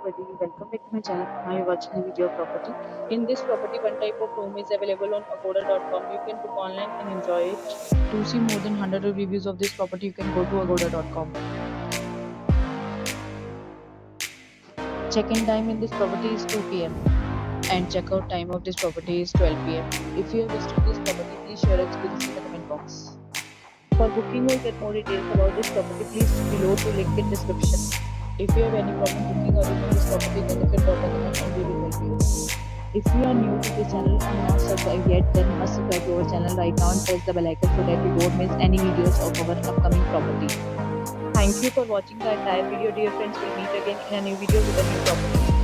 everybody, welcome back to my channel. Now you're watching a video of property. In this property, one type of room is available on agoda.com. You can book online and enjoy it. To see more than 100 reviews of this property, you can go to agoda.com. Check-in time in this property is 2 p.m. and check-out time of this property is 12 p.m. If you have visited this property, please share your experience in the comment box. For booking or get more details about this property, please below to link in description. If you have any problem booking or reserving this property, then you can drop a comment and we will help you. If you are new to this channel and not subscribed yet, then must subscribe to our channel right now and press the bell icon so that you don't miss any videos of our upcoming property. Thank you for watching the entire video, dear friends. We'll meet again in a new video with a new property.